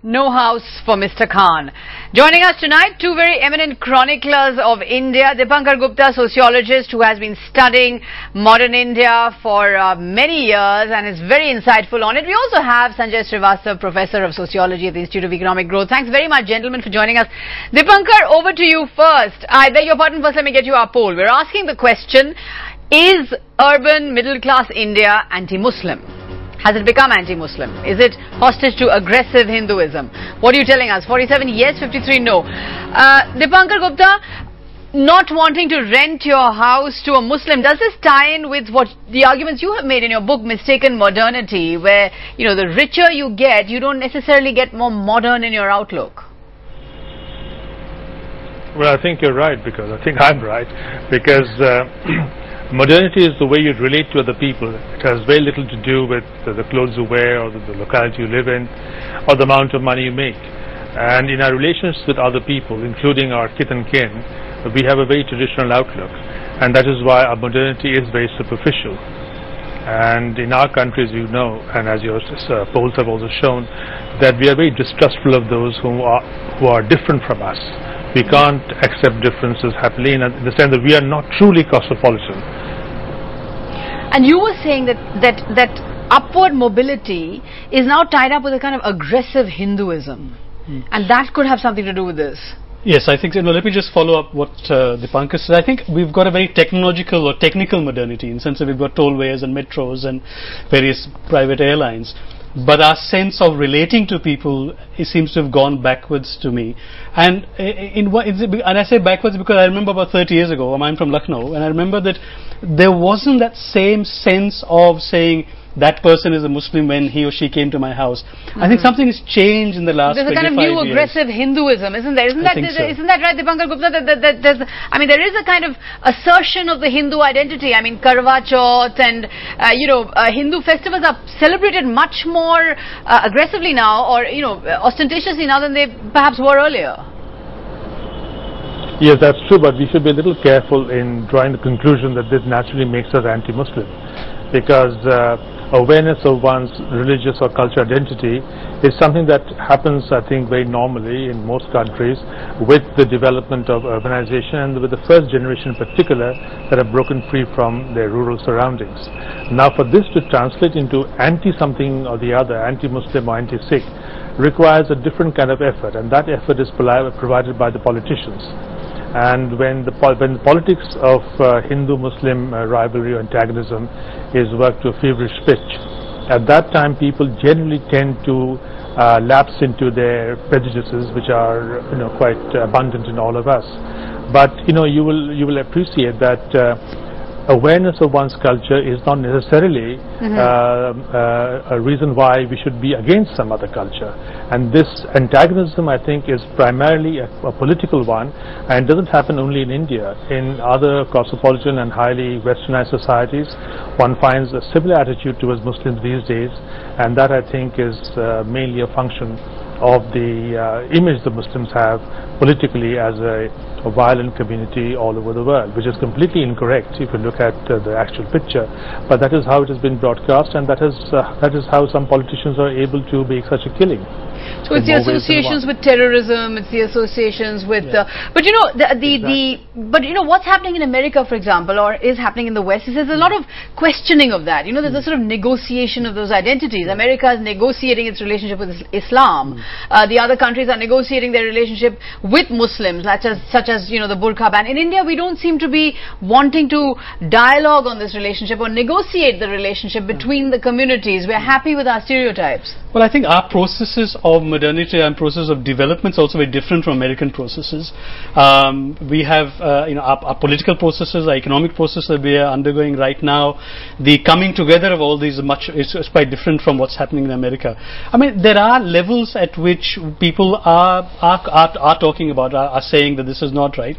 No house for Mr. Khan. Joining us tonight, two very eminent chroniclers of India. Dipankar Gupta, sociologist who has been studying modern India for many years and is very insightful on it. We also have Sanjay Srivastava, professor of sociology at the Institute of Economic Growth. Thanks very much, gentlemen, for joining us. Dipankar, over to you first. I beg your pardon, first let me get you our poll. We're asking the question, is urban middle-class India anti-Muslim? Has it become anti-Muslim? Is it hostage to aggressive Hinduism? What are you telling us? 47 yes, 53 no. Dipankar Gupta, not wanting to rent your house to a Muslim, does this tie in with what the arguments you have made in your book, Mistaken Modernity, where, you know, the richer you get, you don't necessarily get more modern in your outlook? Well, I think you're right, because I think I'm right, because modernity is the way you relate to other people. It has very little to do with the clothes you wear or the locality you live in or the amount of money you make. And in our relations with other people, including our kith and kin, we have a very traditional outlook, and that is why our modernity is very superficial. And in our country, as you know, and as your polls have also shown, that we are very distrustful of those who are different from us. We can't accept differences happily, in the sense that we are not truly cosmopolitan. And you were saying that upward mobility is now tied up with a kind of aggressive Hinduism, and that could have something to do with this. Yes, I think so. No, let me just follow up what Dipankar said. I think we've got a very technological or technical modernity, in the sense that we've got tollways and metros and various private airlines. But our sense of relating to people, it seems to have gone backwards to me. And I say backwards because I remember about 30 years ago, I'm from Lucknow, and I remember that there wasn't that same sense of saying that person is a Muslim when he or she came to my house. I think something has changed in the last 25 years. There's a kind of new aggressive Hinduism, isn't there? Isn't that right, Dipankar Gupta? There is a kind of assertion of the Hindu identity. I mean, Karwa Chauth and, Hindu festivals are celebrated much more aggressively now, or, ostentatiously now than they perhaps were earlier. Yes, that's true, but we should be a little careful in drawing the conclusion that this naturally makes us anti-Muslim, because awareness of one's religious or cultural identity is something that happens, I think, very normally in most countries with the development of urbanization, and with the first generation in particular that have broken free from their rural surroundings. Now, for this to translate into anti-something or the other, anti-Muslim or anti-Sikh, requires a different kind of effort, and that effort is provided by the politicians. And when the politics of Hindu-Muslim rivalry or antagonism is worked to a feverish pitch, at that time people generally tend to lapse into their prejudices, which are quite abundant in all of us. But you will appreciate that awareness of one's culture is not necessarily a reason why we should be against some other culture. And this antagonism, I think, is primarily a political one, and doesn't happen only in India. In other cosmopolitan and highly westernized societies, one finds a similar attitude towards Muslims these days, and that, I think, is mainly a function of the image the Muslims have politically as a violent community all over the world, which is completely incorrect if you look at the actual picture. But that is how it has been broadcast, and that is how some politicians are able to make such a killing. So it's the associations with terrorism, it's the associations with but what's happening in America, for example, or is happening in the West, is there's a lot of questioning of that. There's a sort of negotiation of those identities. America is negotiating its relationship with Islam. The other countries are negotiating their relationship with Muslims, such as the burqa ban. In India, we don't seem to be wanting to dialogue on this relationship or negotiate the relationship between the communities. We're happy with our stereotypes. Well, I think our processes of modernity and process of development is also very different from American processes. We have our political processes, our economic processes that we are undergoing right now. The coming together of all these is quite different from what's happening in America. I mean, there are levels at which people are talking about, are saying that this is not right.